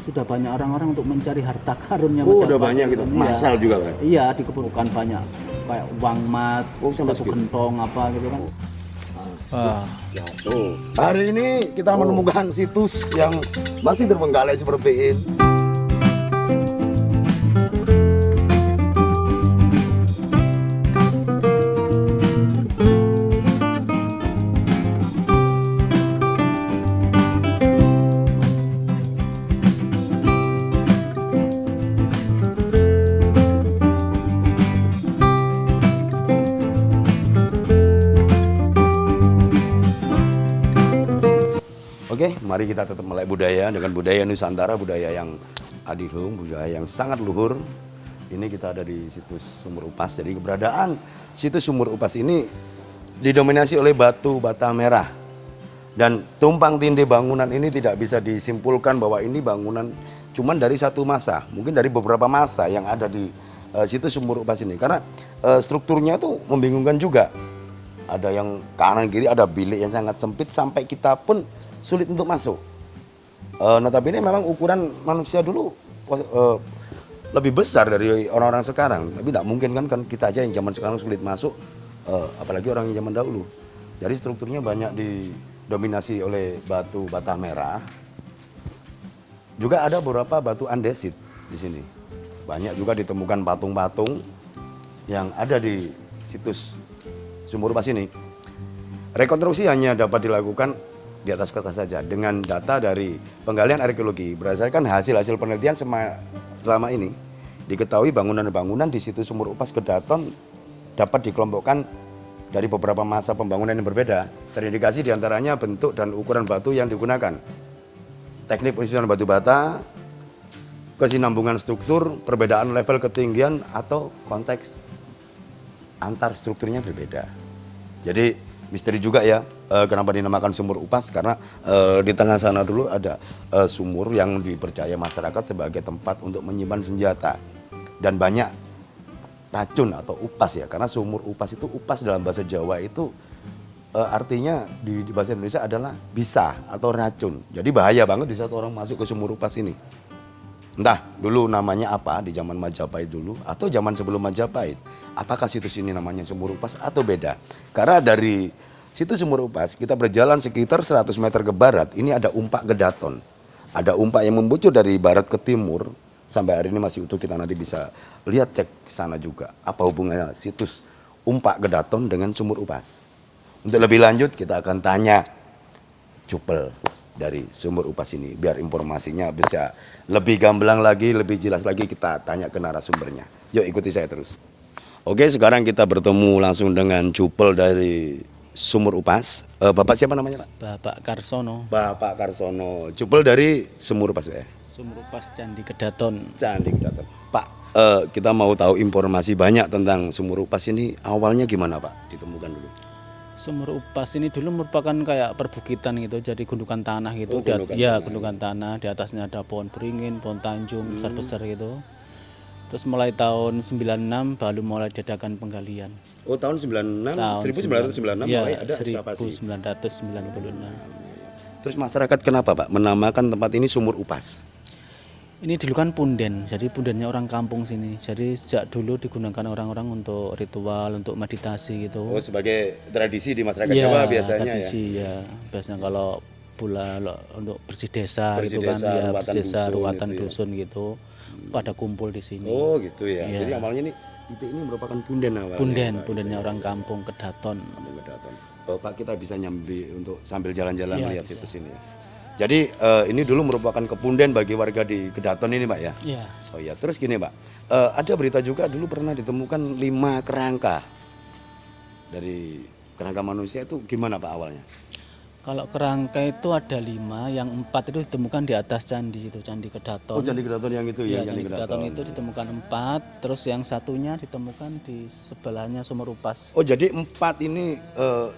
sudah banyak orang-orang untuk mencari harta karunnya Oh, Majapahit. udah banyak gitu. Iya. Masal juga kan? Iya, dikumpulkan banyak kayak uang emas, Oh, sama satu segitu. gentong apa gitu kan. Wah, Ya, tuh. Hari ini kita menemukan situs yang masih terbengkalai seperti ini. Oke, mari kita tetap melek budaya dengan budaya Nusantara, budaya yang adiluhung, budaya yang sangat luhur. Ini kita ada di situs Sumur Upas. Jadi keberadaan situs Sumur Upas ini didominasi oleh batu bata merah. Dan tumpang tindih bangunan ini tidak bisa disimpulkan bahwa ini bangunan cuman dari satu masa, mungkin dari beberapa masa yang ada di situs Sumur Upas ini. Karena strukturnya itu membingungkan juga. Ada yang kanan kiri, ada bilik yang sangat sempit sampai kita pun sulit untuk masuk. Notabene memang ukuran manusia dulu lebih besar dari orang-orang sekarang. Tapi tidak mungkin kan kita aja yang zaman sekarang sulit masuk, apalagi orang yang zaman dahulu. Jadi strukturnya banyak didominasi oleh batu bata merah. Juga ada beberapa batu andesit di sini. Banyak juga ditemukan patung-patung yang ada di situs Sumur Upas ini. Rekonstruksi hanya dapat dilakukan di atas kertas saja dengan data dari penggalian arkeologi. Berdasarkan hasil-hasil penelitian selama ini, diketahui bangunan-bangunan di situs Sumur Upas Kedaton dapat dikelompokkan dari beberapa masa pembangunan yang berbeda. Terindikasi diantaranya bentuk dan ukuran batu yang digunakan, teknik penyusunan batu bata, kesinambungan struktur, perbedaan level ketinggian atau konteks antar strukturnya berbeda. Jadi misteri juga ya, kenapa dinamakan Sumur Upas, karena di tengah sana dulu ada sumur yang dipercaya masyarakat sebagai tempat untuk menyimpan senjata dan banyak racun atau upas ya, karena sumur upas itu, upas dalam bahasa Jawa itu artinya di bahasa Indonesia adalah bisa atau racun. Jadi bahaya banget di saat orang masuk ke sumur upas ini. Entah dulu namanya apa di zaman Majapahit dulu atau zaman sebelum Majapahit. Apakah situs ini namanya Sumur Upas atau beda? Karena dari situs Sumur Upas kita berjalan sekitar 100 meter ke barat, ini ada umpak Kedaton. Ada umpak yang membucur dari barat ke timur, sampai hari ini masih utuh, kita nanti bisa lihat, cek ke sana juga. Apa hubungannya situs umpak Kedaton dengan Sumur Upas? Untuk lebih lanjut kita akan tanya Cupel dari Sumur Upas ini, biar informasinya bisa lebih gamblang lagi, lebih jelas lagi, kita tanya ke narasumbernya. Yuk ikuti saya terus. Oke, sekarang kita bertemu langsung dengan Cupel dari Sumur Upas. Bapak siapa namanya, Pak? Bapak Karsono, Bapak Karsono. Cupel dari Sumur Upas, Pak. Sumur Upas Candi Kedaton. Candi Kedaton. Pak, kita mau tahu informasi banyak tentang Sumur Upas ini. Awalnya gimana, Pak? Ditemukan dulu. Sumur Upas ini dulu merupakan kayak perbukitan gitu, jadi gundukan tanah gitu. Oh, gundukan Ya, tanah. gundukan tanah, di atasnya ada pohon beringin, pohon tanjung, besar-besar gitu. Terus mulai tahun 96 baru mulai diadakan penggalian. Oh, tahun 96, Tahun 1996 ya, mulai ada ekskavasi. 1996. Terus masyarakat kenapa, Pak, menamakan tempat ini Sumur Upas? Ini dulu kan punden, jadi pundennya orang kampung sini. Jadi sejak dulu digunakan orang-orang untuk ritual, untuk meditasi gitu. Oh, sebagai tradisi di masyarakat Iya, Jawa biasanya tradisi ya. Biasanya kalau bulan untuk bersih desa Bersih gitu kan, desa, ya ruatan bersih desa, dusun ruatan gitu ya. dusun gitu, pada kumpul di sini. Oh gitu ya. Iya. Jadi awalnya titik ini merupakan punden awalnya. Pundennya orang kampung Kedaton. Kedaton. Oh, Pak, kita bisa nyambi untuk sambil jalan-jalan Iya, melihat bisa. situs ini ya. Jadi ini dulu merupakan kepunden bagi warga di Kedaton ini, Pak ya. Iya. Oh iya. Terus gini, Pak. Ada berita juga dulu pernah ditemukan 5 kerangka dari kerangka manusia, itu gimana, Pak, awalnya? Kalau kerangka itu ada 5, yang 4 itu ditemukan di atas candi itu, Candi Kedaton. Oh, Candi Kedaton yang itu ya, Iya, Candi Kedaton itu ditemukan 4, terus yang satunya ditemukan di sebelahnya Sumur Upas. Oh, jadi 4 ini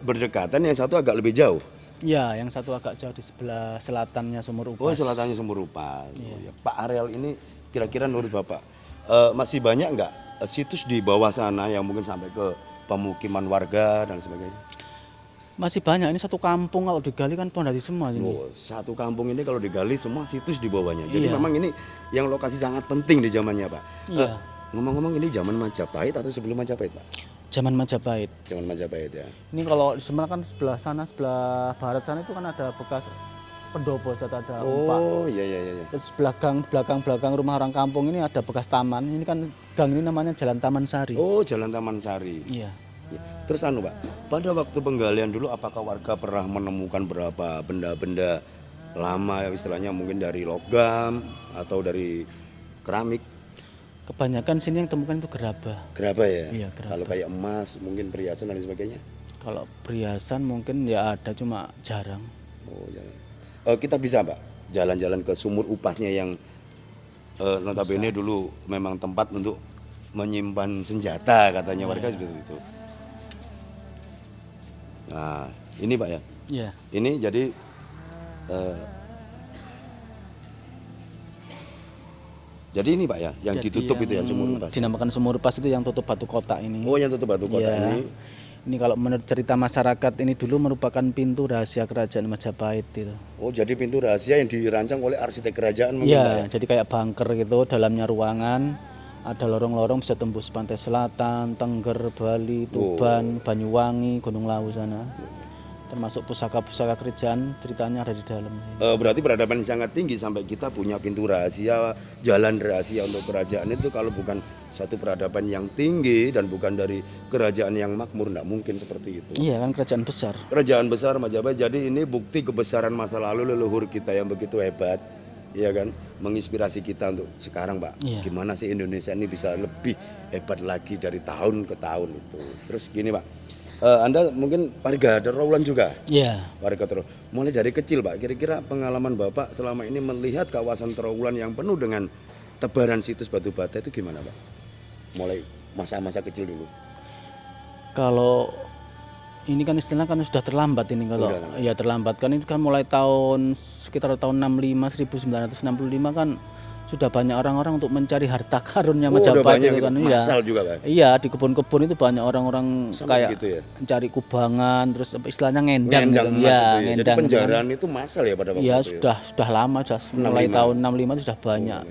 berdekatan, yang satu agak lebih jauh. Ya, yang satu agak jauh di sebelah selatannya Sumur Upas. Oh, selatannya Sumur Upas. Oh, ya. Pak, areal ini kira-kira menurut Bapak masih banyak nggak situs di bawah sana yang mungkin sampai ke pemukiman warga dan sebagainya? Masih banyak, ini satu kampung kalau digali kan pondasi semua ini. Oh, satu kampung ini kalau digali semua situs di bawahnya. Jadi Iya. memang ini yang lokasi sangat penting di zamannya, Pak. Iya. Ngomong-ngomong ini zaman Majapahit atau sebelum Majapahit, Pak? Zaman Majapahit. Zaman Majapahit ya. Ini kalau di Semarang kan sebelah sana, sebelah barat sana itu kan ada bekas pendopo, ada umpak. Oh, iya iya iya. Terus belakang rumah orang kampung ini ada bekas taman. Ini kan gang ini namanya Jalan Taman Sari. Oh, Jalan Taman Sari. Iya. Ya. Terus Pak, pada waktu penggalian dulu apakah warga pernah menemukan berapa benda-benda lama ya istilahnya mungkin dari logam atau dari keramik? Kebanyakan sini yang temukan itu gerabah. Gerabah ya? Iya, gerabah. Kalau kayak emas, mungkin perhiasan dan sebagainya? Kalau perhiasan mungkin ya ada, cuma jarang. Oh, jangan. Kita bisa Pak jalan-jalan ke sumur upasnya yang notabene dulu memang tempat untuk menyimpan senjata katanya warga seperti itu. Nah, ini Pak ya. Iya. Ini jadi ini Pak ya, yang Jadi ditutup itu ya yang sumur upas. dinamakan sumur pas itu yang tutup batu kotak ini. Oh, yang tutup batu kota Iya. ini. Ini kalau menurut cerita masyarakat ini dulu merupakan pintu rahasia kerajaan Majapahit itu. Oh, jadi pintu rahasia yang dirancang oleh arsitek kerajaan mungkin Pak ya. Iya, jadi kayak bunker gitu, dalamnya ruangan, ada lorong-lorong bisa tembus pantai selatan, Tengger, Bali, Tuban, Banyuwangi, Gunung Lawu sana. Termasuk pusaka-pusaka kerajaan ceritanya ada di dalam. Berarti peradaban yang sangat tinggi sampai kita punya pintu rahasia, jalan rahasia untuk kerajaan itu kalau bukan satu peradaban yang tinggi dan bukan dari kerajaan yang makmur, tidak mungkin seperti itu. Iya kan kerajaan besar. Kerajaan besar Majapahit, jadi ini bukti kebesaran masa lalu leluhur kita yang begitu hebat, ya kan, menginspirasi kita untuk sekarang Pak. Iya. Gimana sih Indonesia ini bisa lebih hebat lagi dari tahun ke tahun itu. Terus gini Pak, Anda mungkin warga Trawulan juga, Iya. warga Trawulan. Mulai dari kecil Pak, kira-kira pengalaman Bapak selama ini melihat kawasan Trawulan yang penuh dengan tebaran situs batu bata itu gimana Pak? Mulai masa-masa kecil dulu. Kalau ini kan istilahnya kan sudah terlambat ini kalau ya terlambat kan, itu kan mulai tahun sekitar tahun 1965 kan sudah banyak orang-orang untuk mencari harta karunnya udah Majapahit banyak itu kan. itu. Masal juga Pak. Iya, di kebun-kebun itu banyak orang-orang Sampai kayak segitu ya? mencari kubangan, terus apa istilahnya ngendang Ngendang gitu. emas Ya, itu ya. Jadi ngendang gitu kan. penjaraan itu masal ya pada waktu Iya, itu ya? sudah lama, mulai tahun 65 itu sudah banyak.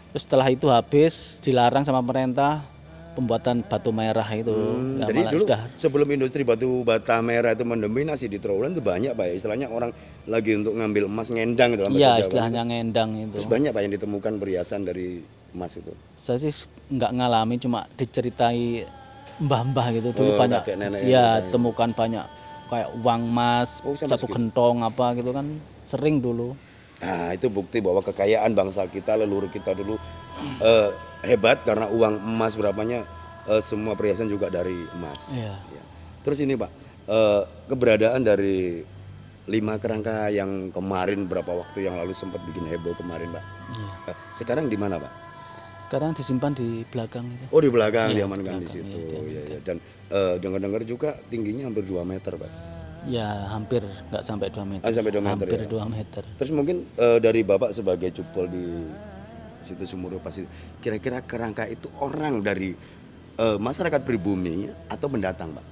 Terus setelah itu habis dilarang sama pemerintah pembuatan batu merah itu. Ya, Jadi malah dulu sudah sebelum industri batu bata merah itu mendominasi di Trawulan itu banyak Pak ya, istilahnya orang lagi untuk ngambil emas ngendang gitu iya istilahnya ngendang itu. Terus banyak Pak yang ditemukan perhiasan dari emas itu. Saya sih nggak ngalami, cuma diceritai mbah-mbah gitu dulu Oh, banyak. kakek nenek Iya, temukan banyak kayak uang emas, Oh, sampai satu segitu. gentong apa gitu kan sering dulu. Nah, itu bukti bahwa kekayaan bangsa kita, leluhur kita dulu hebat karena uang emas berapanya semua perhiasan juga dari emas. Iya. Ya. Terus ini Pak, keberadaan dari 5 kerangka yang kemarin berapa waktu yang lalu sempat bikin heboh kemarin Pak. Iya. Sekarang di mana Pak? Sekarang disimpan di belakang itu. Oh di belakang Iya, diamankan di belakang, situ. iya, Ya, ya. Dan dengar-dengar juga tingginya hampir 2 meter Pak. Ya hampir nggak sampai 2 meter. Sampai 2 meter Hampir ya. 2 meter. Terus mungkin dari Bapak sebagai cupol di situs Sumur Upas itu, kira-kira kerangka itu orang dari masyarakat pribumi atau pendatang Pak?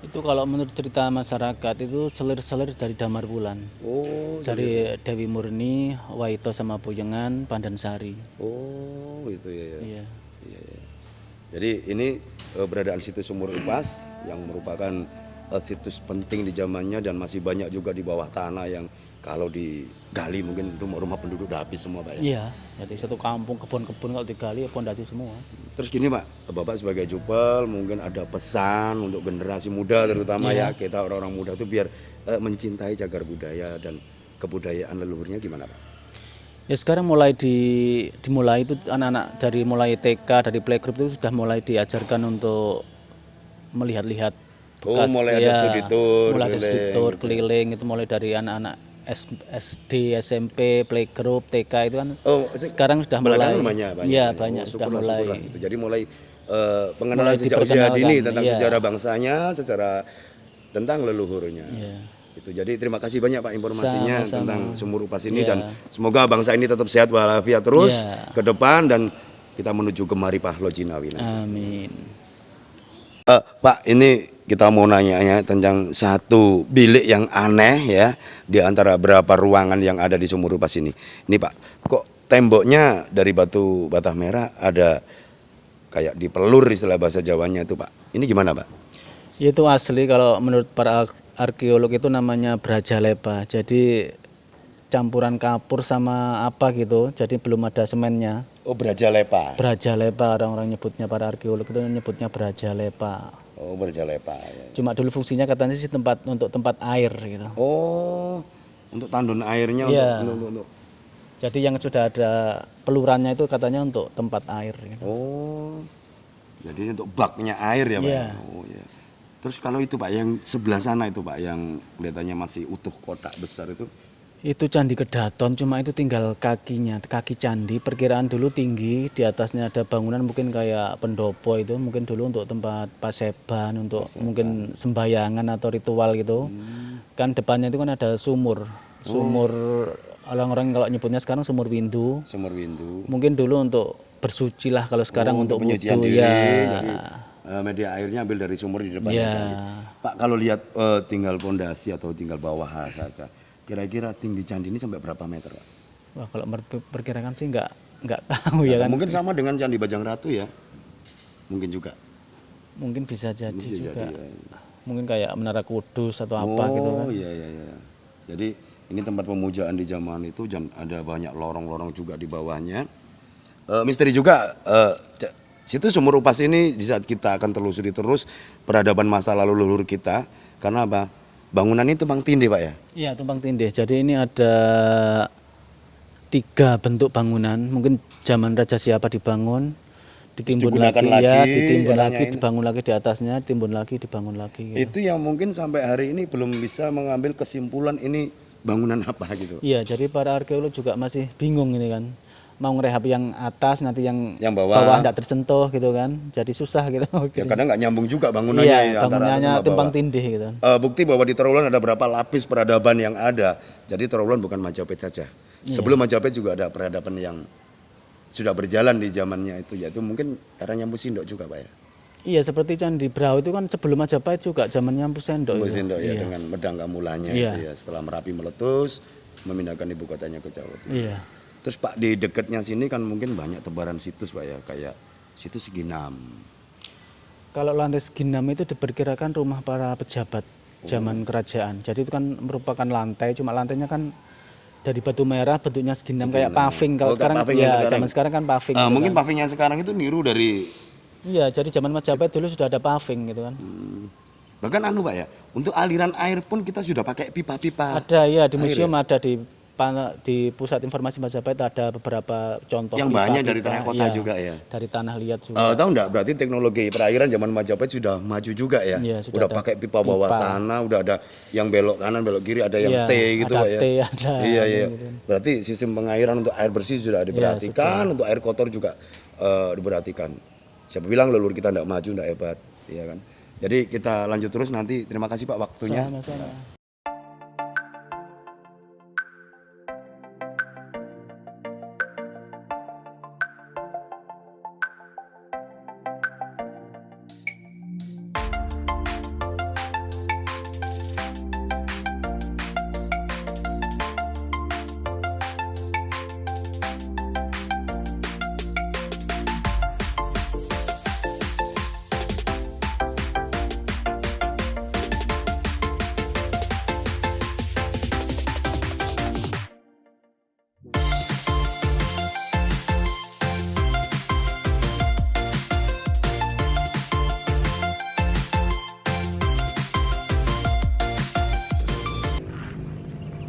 Itu kalau menurut cerita masyarakat itu selir-selir dari Damar Wulan. Oh, Dari Dewi Murni, Waito sama Puyengan, Pandansari. oh itu ya. Iya. Iya, iya. Jadi ini beradaan situs Sumur Upas yang merupakan situs penting di zamannya dan masih banyak juga di bawah tanah yang kalau digali mungkin rumah-rumah penduduk udah habis semua Pak ya. Iya, jadi satu kampung kebun-kebun kalau digali ya pondasi semua. Terus gini Pak, Bapak sebagai cupel mungkin ada pesan untuk generasi muda terutama ya kita orang-orang muda itu biar mencintai cagar budaya dan kebudayaan leluhurnya gimana Pak? Ya sekarang dimulai itu anak-anak dari mulai TK, dari playgroup itu sudah mulai diajarkan untuk melihat-lihat bekas. Mulai ada studi tour, mulai ada studi keliling, tour, keliling itu mulai dari anak-anak SD, SMP, playgroup, TK itu kan sekarang sudah mulai. Banyak. Iya, banyak sudah mulai. Syukurlah itu. Jadi mulai pengenalan Mulai sejak usia diperkenalkan, dini tentang iya. sejarah bangsanya, tentang leluhurnya. Iya. Itu. Jadi terima kasih banyak Pak informasinya Sama-sama. tentang Sumur Upas ini Iya. dan semoga bangsa ini tetap sehat walafiat terus Iya. ke depan dan kita menuju ke Maripah Lojinawi. Amin. Pak, ini kita mau nanya tentang satu bilik yang aneh ya di antara berapa ruangan yang ada di Sumur Upas ini. Ini Pak, kok temboknya dari batu bata merah ada kayak dipelur istilah bahasa Jawanya itu Pak. Ini gimana Pak? Itu asli kalau menurut para arkeolog itu namanya Brajaleba. Jadi campuran kapur sama apa gitu. Jadi belum ada semennya. Oh, Brajaleba. Brajaleba orang-orang nyebutnya, para arkeolog itu nyebutnya Brajaleba. Oh, Brajaleba. Ya. Cuma dulu fungsinya katanya sih untuk tempat air gitu. Oh, untuk tandon airnya Iya. untuk. Jadi yang sudah ada pelurannya itu katanya untuk tempat air gitu. Oh. Jadi ini untuk baknya air ya Pak. Iya. Oh ya. Terus kalau itu Pak yang sebelah sana itu Pak yang kelihatannya masih utuh kotak besar itu. Itu Candi Kedaton, cuma itu tinggal kakinya, kaki candi. Perkiraan dulu tinggi, di atasnya ada bangunan mungkin kayak pendopo itu, mungkin dulu untuk tempat paseban, untuk mungkin sembayangan atau ritual gitu. Kan depannya itu kan ada sumur. Sumur orang-orang kalau nyebutnya sekarang sumur windu. Sumur windu. Mungkin dulu untuk bersuci lah, kalau sekarang untuk penyucian wudu diri. ya. Jadi, media airnya ambil dari sumur di depan. Ya. Pak kalau lihat tinggal pondasi atau tinggal bawah saja. Kira-kira tinggi candi ini sampai berapa meter Pak? Wah, kalau perkirakan sih nggak tahu ya kan. Mungkin sama dengan Candi Bajang Ratu ya. Mungkin juga. Mungkin bisa jadi Bisa juga. jadi, ya. Mungkin kayak Menara Kudus atau apa gitu kan. Oh iya. Jadi ini tempat pemujaan di zaman itu dan ada banyak lorong-lorong juga di bawahnya. Misteri juga situ Sumur Upas ini di saat kita akan telusuri terus peradaban masa lalu leluhur kita. Karena apa? Bangunan ini tumpang tindih Pak ya? Iya, tumpang tindih. Jadi ini ada 3 bentuk bangunan. Mungkin zaman Raja siapa dibangun, ditimbun Digunakan lagi, lagi, ya, ditimbun jalannya lagi, ini. dibangun lagi di atasnya, ditimbun lagi, dibangun lagi. Gitu. Itu yang mungkin sampai hari ini belum bisa mengambil kesimpulan ini bangunan apa gitu. Iya, jadi para arkeolog juga masih bingung ini kan. Mau ngerehab yang atas, nanti yang bawah tidak tersentuh gitu kan. Jadi susah gitu. Ya kadang nggak nyambung juga bangunannya Iya, ya, antara atas bangunannya sama tumpang bawah. tindih gitu. Bukti bahwa di Trowulan ada berapa lapis peradaban yang ada. Jadi Trowulan bukan Majapahit saja. Sebelum Majapahit juga ada peradaban yang sudah berjalan di zamannya itu, yaitu mungkin eranya Mpu Sindok juga Pak ya. Iya, seperti Candi Brau itu kan sebelum Majapahit juga zamannya Mpu Sindok Mpu itu. Sindok ya Iya. dengan Medang Kamulanya Iya. itu ya. Setelah Merapi meletus, memindahkan ibu kotanya ke Jawa Timur. Iya. Terus Pak di dekatnya sini kan mungkin banyak tebaran situs Pak ya, kayak situs Ginam. Kalau lantai Ginam itu diperkirakan rumah para pejabat zaman kerajaan. Jadi itu kan merupakan lantai, cuma lantainya kan dari batu merah, bentuknya Ginam kayak paving. Kalau sekarang paving yang ya sekarang. zaman sekarang kan paving. Gitu Mungkin kan. paving yang sekarang itu niru dari Iya, jadi zaman Majapahit dulu sudah ada paving gitu kan. bahkan Pak ya, untuk aliran air pun kita sudah pakai pipa-pipa. Ada ya di museum, ada di pusat informasi Majapahit ada beberapa contoh Yang banyak dari tanah kota iya, juga ya. Dari tanah liat juga. Tahu enggak berarti teknologi perairan zaman Majapahit sudah maju juga ya. Iya, sudah udah ada pakai pipa bawah tanah, udah ada yang belok kanan, belok kiri, ada yang Iya, T gitu ada Pak ya. T, ada Iya. gitu. Berarti sistem pengairan untuk air bersih sudah diperhatikan, untuk air kotor juga diperhatikan. Siapa bilang leluhur kita enggak maju, enggak hebat, iya kan? Jadi kita lanjut terus nanti. Terima kasih Pak waktunya. Sama-sama.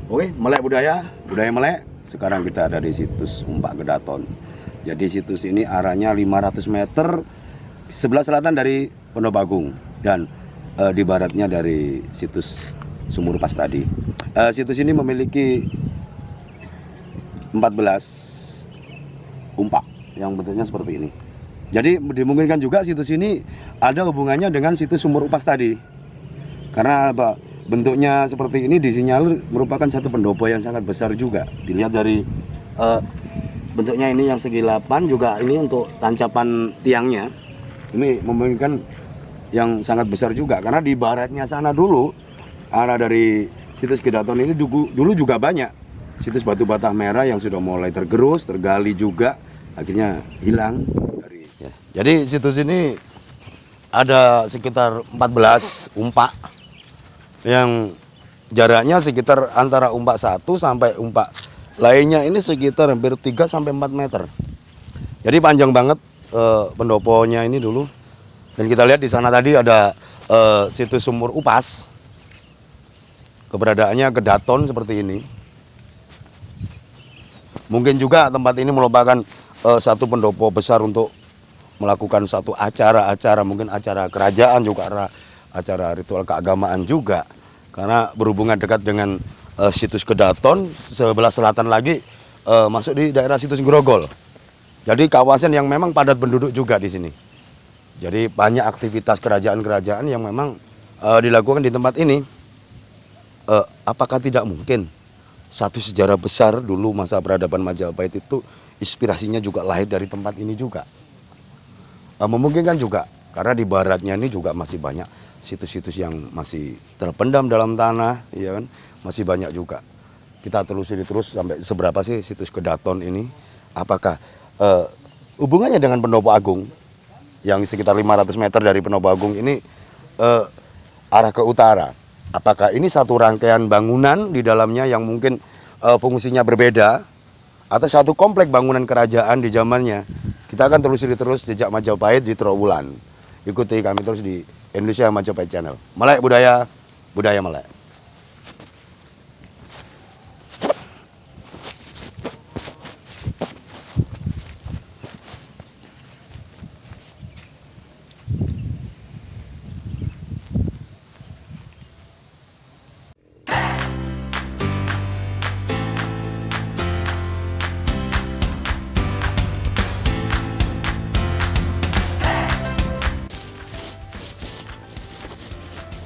Oke, Melek budaya Melek. Sekarang kita ada di situs Umpak Kedaton. Jadi situs ini arahnya 500 meter sebelah selatan dari Pondok Agung dan di baratnya dari situs Sumur Upas tadi. Situs ini memiliki 14 umpak yang bentuknya seperti ini. Jadi dimungkinkan juga situs ini ada hubungannya dengan situs Sumur Upas tadi. Karena apa? Bentuknya seperti ini disinyalir merupakan satu pendopo yang sangat besar juga. Dilihat dari bentuknya ini yang segi 8 juga ini untuk tancapan tiangnya. Ini memungkinkan yang sangat besar juga, karena di baratnya sana dulu arah dari situs Kedaton ini dulu juga banyak situs batu bata merah yang sudah mulai tergerus, tergali juga, akhirnya hilang dari. Ya. Jadi situs ini ada sekitar 14 umpak yang jaraknya sekitar antara umpak 1 sampai umpak lainnya ini sekitar hampir 3 sampai 4 meter. Jadi panjang banget pendoponya ini dulu. Dan kita lihat di sana tadi ada situs sumur upas. Keberadaannya Kedaton seperti ini. Mungkin juga tempat ini merupakan satu pendopo besar untuk melakukan satu acara-acara, mungkin acara kerajaan juga, acara ritual keagamaan juga. Karena berhubungan dekat dengan situs Kedaton, sebelah selatan lagi masuk di daerah situs Grogol. Jadi kawasan yang memang padat penduduk juga di sini. Jadi banyak aktivitas kerajaan-kerajaan yang memang dilakukan di tempat ini. Apakah tidak mungkin satu sejarah besar dulu masa peradaban Majapahit itu inspirasinya juga lahir dari tempat ini juga? Memungkinkan juga, karena di baratnya ini juga masih banyak situs-situs yang masih terpendam dalam tanah, ya kan? Masih banyak juga. Kita telusuri terus sampai seberapa sih situs Kedaton ini? Apakah hubungannya dengan Pendopo Agung yang sekitar 500 meter dari Pendopo Agung ini arah ke utara? Apakah ini satu rangkaian bangunan di dalamnya yang mungkin fungsinya berbeda, atau satu komplek bangunan kerajaan di zamannya? Kita akan telusuri terus jejak Majapahit di Trowulan. Ikuti kami terus di Indonesia Majapahit Channel. Melek budaya, budaya melek.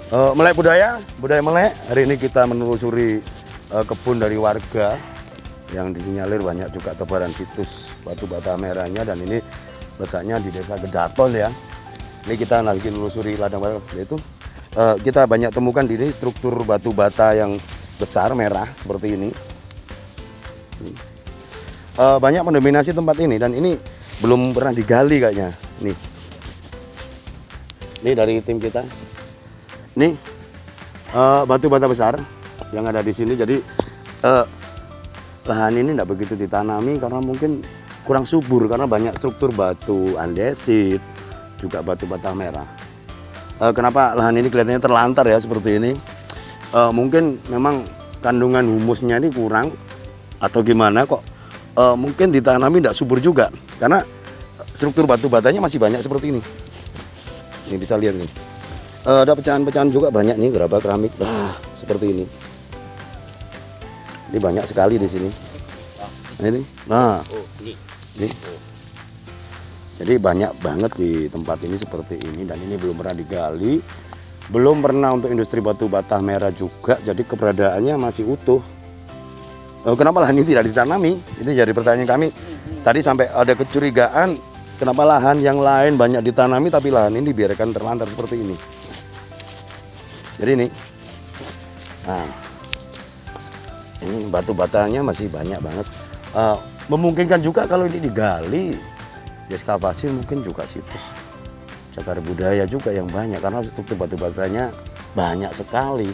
Melek budaya melek. Hari ini kita menelusuri kebun dari warga yang disinyalir banyak juga tebaran situs batu bata merahnya, dan ini letaknya di desa Kedaton ya. Ini kita lagi menelusuri ladang warga, yaitu kita banyak temukan di sini struktur batu bata yang besar merah seperti ini. Banyak mendominasi tempat ini, dan ini belum pernah digali kayaknya. Ini dari tim kita. Nih batu bata besar yang ada di sini. Jadi lahan ini tidak begitu ditanami karena mungkin kurang subur, karena banyak struktur batu andesit, juga batu bata merah. Kenapa lahan ini kelihatannya terlantar ya seperti ini? Mungkin memang kandungan humusnya ini kurang atau gimana kok mungkin ditanami tidak subur juga, karena struktur batu batanya masih banyak seperti ini. Ini bisa lihat nih. Ada pecahan-pecahan juga banyak nih, gerabah keramik seperti ini. Ini banyak sekali di sini. Nah ini. Jadi banyak banget di tempat ini seperti ini, dan ini belum pernah digali, belum pernah untuk industri batu bata merah juga. Jadi keberadaannya masih utuh. Kenapa lahan ini tidak ditanami? Ini jadi pertanyaan kami. Tadi sampai ada kecurigaan, kenapa lahan yang lain banyak ditanami tapi lahan ini dibiarkan terlantar seperti ini. Jadi ini, nah, ini batu batanya masih banyak banget. Memungkinkan juga kalau ini digali, dieskavasi, mungkin juga situs cagar budaya juga yang banyak, karena struktur batu batanya banyak sekali.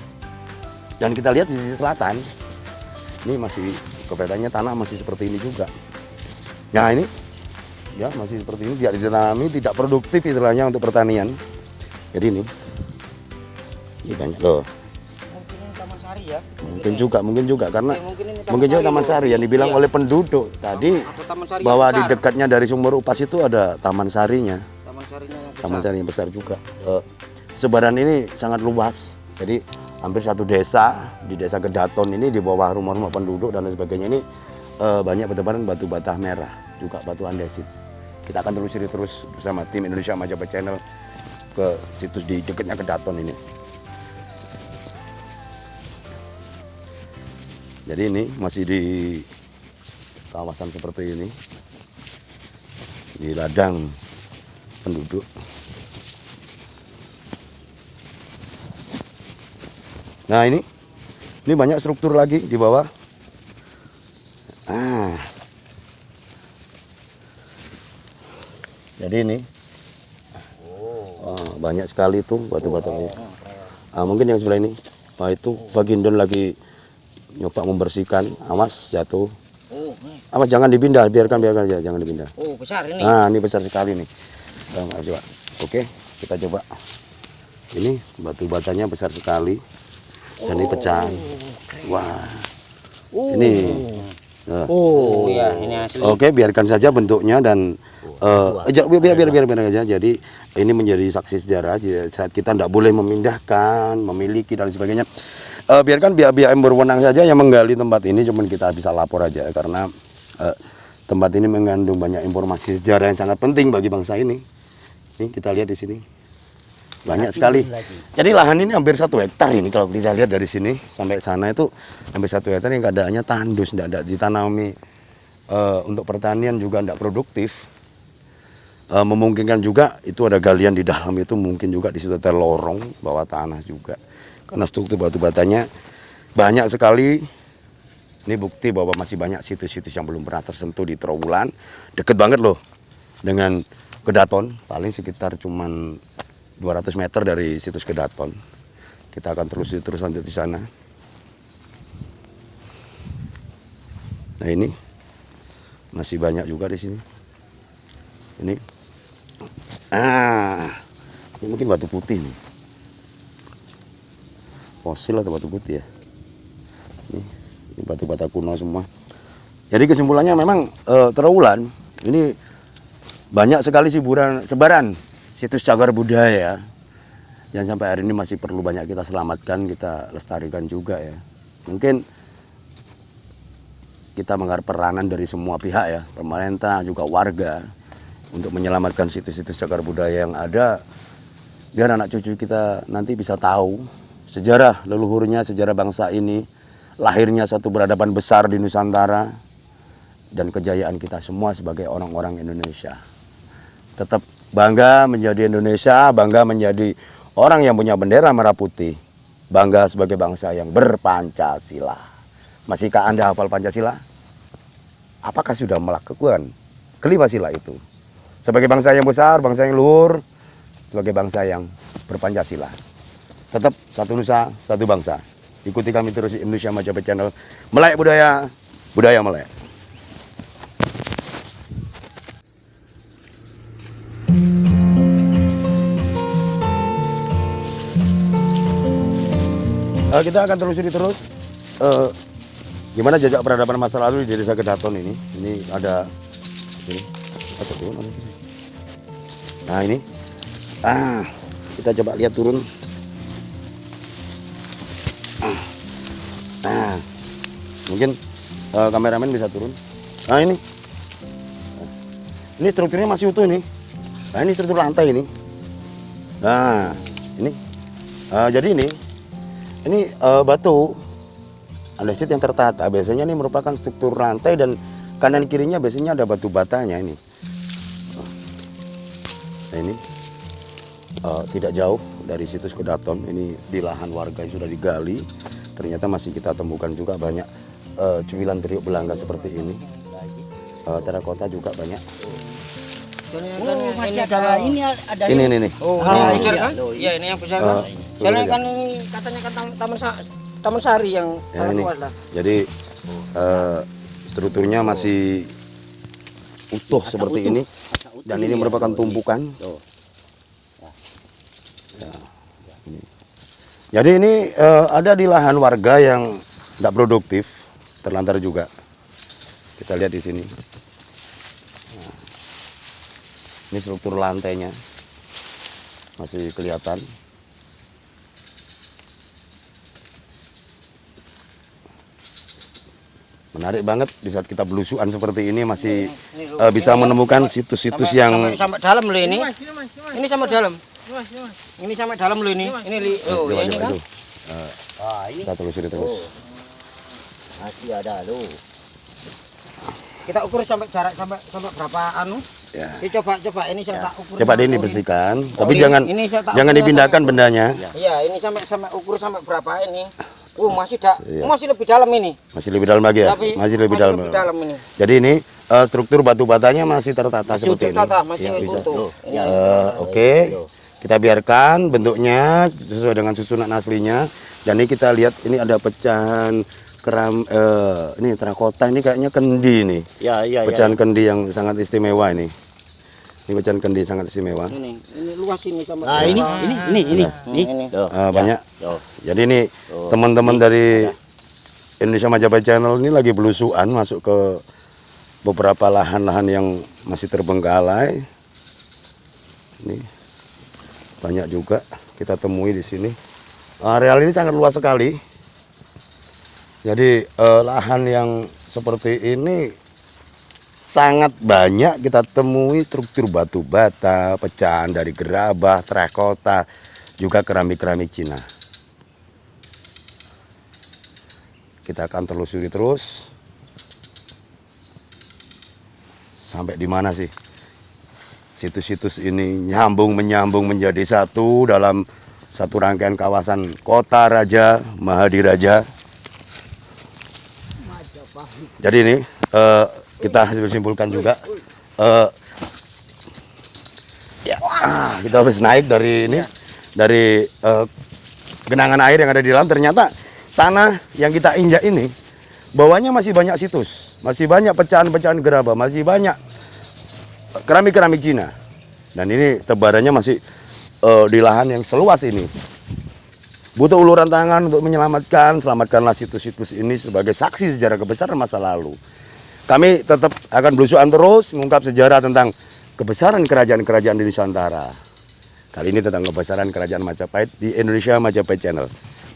Dan kita lihat di sisi selatan, ini masih keberadaannya tanah masih seperti ini juga. Nah ini, ya masih seperti ini, tidak ditanami, tidak produktif istilahnya untuk pertanian. Jadi ini banyak loh. Mungkin ini Taman Sari ya. Mungkin juga karena mungkin juga Taman Sari yang dibilang oleh penduduk tadi bahwa di dekatnya dari sumur upas itu ada Taman Sarinya. Taman Sari yang besar juga. Sebaran ini sangat luas. Jadi hampir satu desa, di desa Kedaton ini, di bawah rumah-rumah penduduk dan lain sebagainya ini banyak bertebaran batu bata merah, juga batu andesit. Kita akan telusuri terus bersama tim Indonesia Majapahit Channel ke situs di dekatnya Kedaton ini. Jadi ini masih di kawasan seperti ini, di ladang penduduk. Nah ini banyak struktur lagi di bawah. Jadi ini banyak sekali tuh batu-batunya. Mungkin yang sebelah ini, itu Bagindon lagi nyoba membersihkan. Awas jatuh. Awas jangan dipindah, biarkan aja, jangan dipindah. Oh, besar ini. Nah ini besar sekali nih. Coba. Oke, kita coba. Ini batu batanya besar sekali dan ini pecah. Wah, ini. Ya, ini asli. Oke, biarkan saja bentuknya dan biar aja. Jadi ini menjadi saksi sejarah saat kita tidak boleh memindahkan, memiliki dan sebagainya. Biarkan pihak-pihak yang berwenang saja yang menggali tempat ini, cuman kita bisa lapor aja karena tempat ini mengandung banyak informasi sejarah yang sangat penting bagi bangsa ini. Ini kita lihat di sini. Banyak sekali. Jadi lahan ini hampir 1 hektar ini kalau kita lihat dari sini sampai sana itu hampir 1 hektar yang keadaannya tandus, tidak ditanami untuk pertanian juga tidak produktif. Memungkinkan juga itu ada galian di dalam itu, mungkin juga di situ ada lorong bawah tanah juga. Karena struktur batu batanya banyak sekali. Ini bukti bahwa masih banyak situs-situs yang belum pernah tersentuh di Trowulan. Deket banget loh dengan Kedaton, paling sekitar cuman 200 meter dari situs Kedaton. Kita akan terus lanjut di sana. Nah ini masih banyak juga di sini. Ini mungkin batu putih nih. Fosil atau batu putih ya. Ini batu-bata kuno semua. Jadi kesimpulannya memang Trowulan ini banyak sekali sebaran situs cagar budaya yang sampai hari ini masih perlu banyak kita selamatkan, kita lestarikan juga ya. Mungkin kita mengharap peranan dari semua pihak ya, pemerintah juga warga untuk menyelamatkan situs-situs cagar budaya yang ada, biar anak cucu kita nanti bisa tahu sejarah leluhurnya, sejarah bangsa ini, lahirnya satu peradaban besar di Nusantara dan kejayaan kita semua sebagai orang-orang Indonesia. Tetap bangga menjadi Indonesia, bangga menjadi orang yang punya bendera merah putih, bangga sebagai bangsa yang berpancasila. Masihkah Anda hafal Pancasila? Apakah sudah melakukan kelima sila itu? Sebagai bangsa yang besar, bangsa yang luhur, sebagai bangsa yang berpancasila. Tetap satu nusa, satu bangsa. Ikuti kami terus di Indonesia Majapahit Channel. Melek budaya, budaya melek. Kita akan telusuri terus gimana jejak peradaban masa lalu di Desa Kedaton ini. Ini ada ini. Nah ini, kita coba lihat turun. Mungkin kameramen bisa turun. Nah ini strukturnya masih utuh nih. Nah ini struktur lantai ini. Nah ini, jadi ini batu andesit yang tertata. Biasanya ini merupakan struktur lantai dan kanan kirinya biasanya ada batu batanya ini. Nah ini tidak jauh dari situs Kedaton. Ini di lahan warga yang sudah digali. Ternyata masih kita temukan juga banyak cuilan teriuk belangga seperti ini. Terakota juga banyak. Masih ada ini ada Ini. Oh, ini besar kan? Iya, ini yang besar kan. Soalnya kan ini katanya kan Taman Sari yang sangat luas lah. Jadi strukturnya masih utuh seperti ini dan ini merupakan tumpukan. Jadi ini ada di lahan warga yang tidak produktif, terlantar juga. Kita lihat di sini. Ini struktur lantainya masih kelihatan. Menarik banget di saat kita belusuan seperti ini masih bisa menemukan situs-situs yang sampai dalam loh ini. Ini sampai dalam. Ini sampai dalam loh ini. Ini ini kan. Ini kita telusuri terus. Masih ada loh. Kita ukur sampai jarak sampai berapa anu? Ya. Ini coba ini saya tak ukur. Coba ini bersihkan, tapi ini- jangan ini saya tak jangan ukur dipindahkan sampai- bendanya. Iya, ini sampai ukur sampai berapa ini? Masih Iya. masih lebih dalam ini. Masih lebih dalam lagi ya? Tapi Masih lebih dalam. ini. Jadi ini struktur batu batanya masih tertata seperti ini. Masih Ya, bisa. utuh. Oke. Kita biarkan bentuknya sesuai dengan susunan aslinya. Dan ini kita lihat ini ada pecahan ini terakota, ini kayaknya kendi nih. Iya. Pecahan kendi yang sangat istimewa ini. Ini pecahan kendi sangat istimewa. Ini luas ini sama. Nah, ini. Ini. Tuh. Banyak. Tuh. Jadi ini teman-teman dari Indonesia Majapahit Channel ini lagi belusuan masuk ke beberapa lahan-lahan yang masih terbengkalai. Ini banyak juga kita temui di sini. Areal ini sangat luas sekali. Jadi lahan yang seperti ini sangat banyak kita temui struktur batu bata, pecahan dari gerabah, terakota, juga keramik-keramik Cina. Kita akan telusuri terus sampai di mana sih situs-situs ini menyambung menjadi satu dalam satu rangkaian kawasan Kota Raja Mahadiraja. Jadi ini kita simpulkan juga kita habis naik dari ini dari genangan air yang ada di dalam, ternyata tanah yang kita injak ini bawahnya masih banyak situs, masih banyak pecahan-pecahan gerabah, masih banyak keramik-keramik Cina. Dan ini tebarannya masih di lahan yang seluas ini. Butuh uluran tangan untuk selamatkanlah situs-situs ini sebagai saksi sejarah kebesaran masa lalu. Kami tetap akan belusuan terus mengungkap sejarah tentang kebesaran kerajaan-kerajaan di Nusantara. Kali ini tentang kebesaran kerajaan Majapahit di Indonesia Majapahit Channel.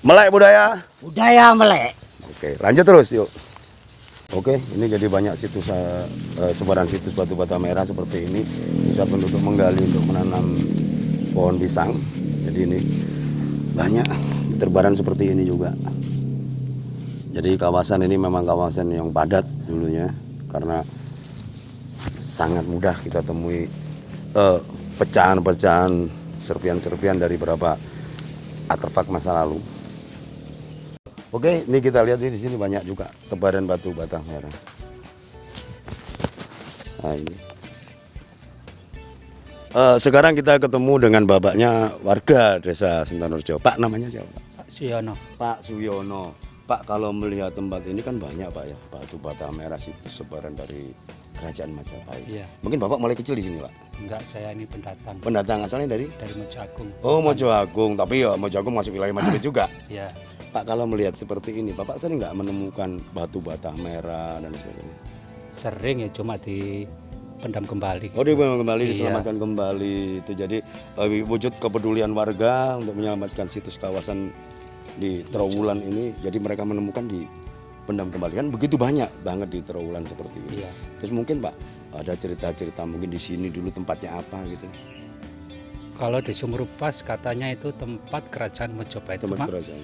Melek budaya. Budaya melek. Oke, lanjut terus yuk. Oke, ini jadi banyak situs sebaran situs batu bata merah seperti ini. Bisa penduduk menggali untuk menanam pohon pisang. Jadi ini banyak terbaran seperti ini juga. Jadi kawasan ini memang kawasan yang padat dulunya karena sangat mudah kita temui pecahan-pecahan serpian-serpian dari beberapa artefak masa lalu. Oke, ini kita lihat di sini banyak juga tebaran batu bata merah. Nah, ini. Sekarang kita ketemu dengan bapaknya warga Desa Sentonorjo. Pak, namanya siapa? Pak Suyono. Pak Suyono. Pak, kalau melihat tempat ini kan banyak Pak ya, batu bata merah situs sebaran dari Kerajaan Majapahit. Iya. Mungkin Bapak mulai kecil di sini, Pak. Enggak, saya ini pendatang Pendatang asalnya dari? dari Mojoagung. Oh, Mojoagung. Tapi ya Mojoagung masuk wilayah Majapahit juga. Ya, Pak, kalau melihat seperti ini, Bapak sering nggak menemukan batu bata merah dan sebagainya? sering ya, cuma di pendam kembali. Oh, dia kembali Iya. diselamatkan kembali. Itu jadi wujud kepedulian warga untuk menyelamatkan situs kawasan di Trowulan ini. Jadi mereka menemukan di pendam kembali, kan begitu banyak banget di Trowulan seperti ini. Iya. Terus mungkin Pak ada cerita-cerita mungkin di sini dulu tempatnya apa gitu. Kalau di Sumrupas katanya itu tempat kerajaan Majapahit. Tempat Cuma, kerajaan.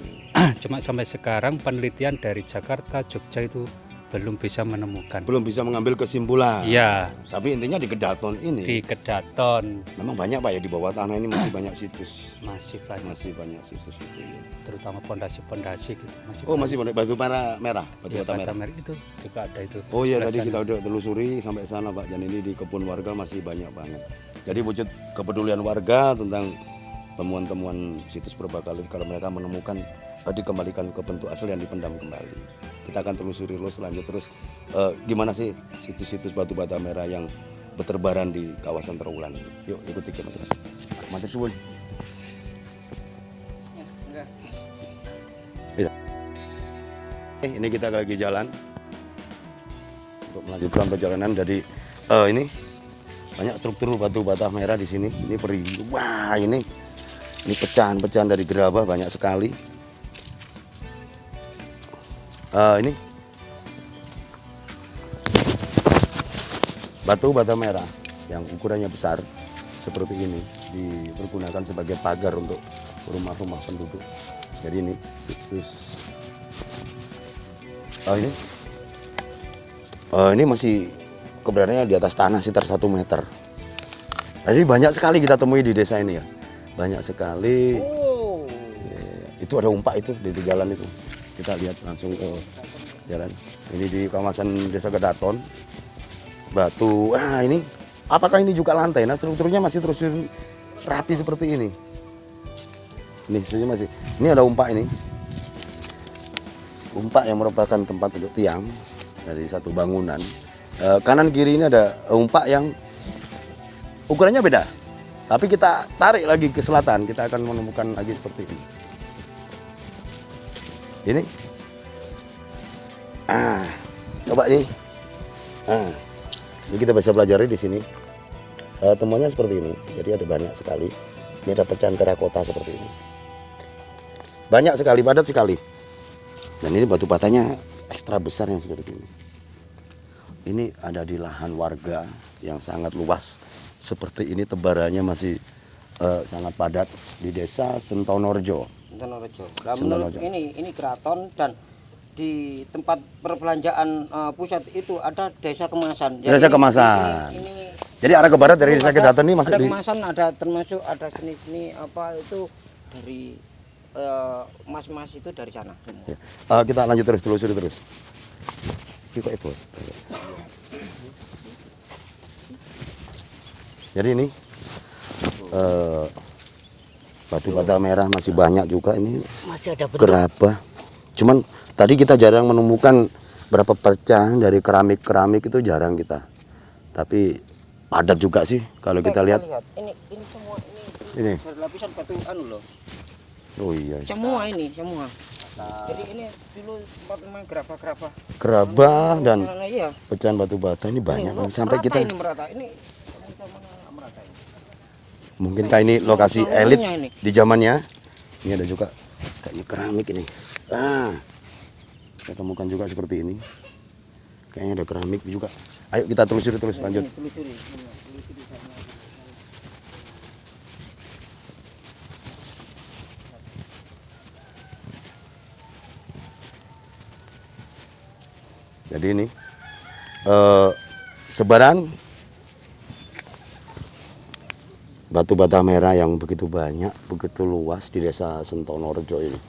cuma sampai sekarang penelitian dari Jakarta, Jogja itu belum bisa menemukan. Belum bisa mengambil kesimpulan. Iya, Tapi intinya di Kedaton ini di Kedaton memang banyak Pak ya, di bawah tanah ini masih banyak situs. masih banyak, Masih banyak situs itu. Ya. terutama pondasi-pondasi gitu. Oh, masih banyak batu bara merah, batu Iya, bata merah. Bata Merah itu juga ada itu. Oh iya, sebelah tadi sana. kita udah telusuri sampai sana Pak. Dan ini di kebun warga masih banyak banget. Jadi wujud kepedulian warga tentang temuan-temuan situs berbakal kalau mereka menemukan dikembalikan ke bentuk asli yang dipendam kembali. Kita akan telusuri terus, lanjut terus gimana sih situs-situs batu bata merah yang berterbaran di kawasan Trowulan ini. Yuk ikuti kita terus. Matur suwun. Bisa. Ini kita lagi jalan untuk melanjutkan perjalanan. Jadi ini banyak struktur batu bata merah di sini. Ini wah ini pecahan-pecahan dari gerabah banyak sekali. Ini batu bata merah yang ukurannya besar seperti ini dipergunakan sebagai pagar untuk rumah-rumah penduduk. Jadi ini situs ini masih keberadaannya di atas tanah sekitar 1 meter. Jadi banyak sekali kita temui di desa ini ya. Banyak sekali. Oh. Itu ada umpak itu di jalan itu. Kita lihat langsung ke jalan. Ini di kawasan Desa Kedaton. Batu. Ini apakah ini juga lantai? Nah, strukturnya masih terus rapi seperti ini. Ini strukturnya masih. Ini ada umpak ini. Umpak yang merupakan tempat untuk tiang dari satu bangunan. Kanan kiri ini ada umpak yang ukurannya beda. Tapi kita tarik lagi ke selatan, kita akan menemukan lagi seperti ini. Ini. Coba nih. Ini kita bisa pelajari di sini. Temuannya seperti ini. Jadi ada banyak sekali. Ini ada pecahan terakota seperti ini. Banyak sekali, padat sekali. Dan ini batu batanya ekstra besar yang seperti ini. Ini ada di lahan warga yang sangat luas. Seperti ini tebarannya masih sangat padat di desa Sentonorjo. Sentonorjo. Nah, menurut ini keraton dan di tempat perbelanjaan pusat itu ada desa kemasan. Jadi desa kemasan. Jadi arah ke barat dari desa Kedaton ini masuk ada di kemasan, ada termasuk ada seni apa itu dari mas-mas itu dari sana. Ya. Kita lanjut terus, telusuri terus. Itu. Jadi ini batu bata merah masih banyak juga ini. Masih ada bentuk. Gerabah. Cuman tadi kita jarang menemukan berapa pecahan dari keramik itu jarang kita. Tapi padat juga sih kalau kita lihat. Ini semua Ini. dari lapisan batu loh. Oh iya. Semua. Jadi ini dulu tempat main gerabah-gerabah. Gerabah dan Iya. pecahan batu bata ini banyak. Sampai merata kita ini merata. Ini merata. mungkinkah ini lokasi elit di zamannya. Ini ada juga kayaknya keramik ini. Kita temukan juga seperti ini. Kayaknya ada keramik juga. Ayo kita telusuri terus lanjut. Jadi ini sebaran batu bata merah yang begitu banyak, begitu luas di desa Sentonorjo ini.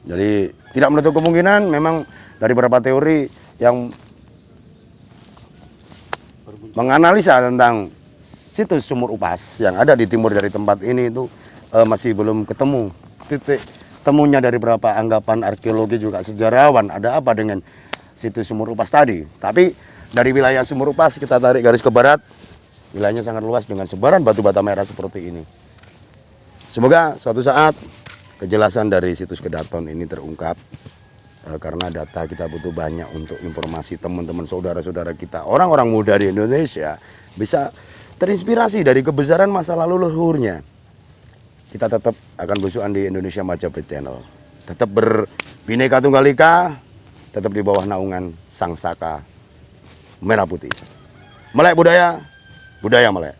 Jadi tidak menutup kemungkinan memang dari beberapa teori yang menganalisa tentang situs sumur upas yang ada di timur dari tempat ini itu masih belum ketemu titik temunya dari beberapa anggapan arkeologi juga sejarawan ada apa dengan situs sumur upas tadi. Tapi dari wilayah sumur upas kita tarik garis ke barat, wilayahnya sangat luas dengan sebaran batu bata merah seperti ini. Semoga suatu saat kejelasan dari situs Kedaton ini terungkap, karena data kita butuh banyak untuk informasi teman-teman saudara-saudara kita, orang-orang muda di Indonesia bisa terinspirasi dari kebesaran masa lalu leluhurnya. Kita tetap akan belusukan di Indonesia Majapahit Channel. Tetap berbineka tunggal ika, tetap di bawah naungan Sang Saka Merah Putih. Melek budaya, budaya melek.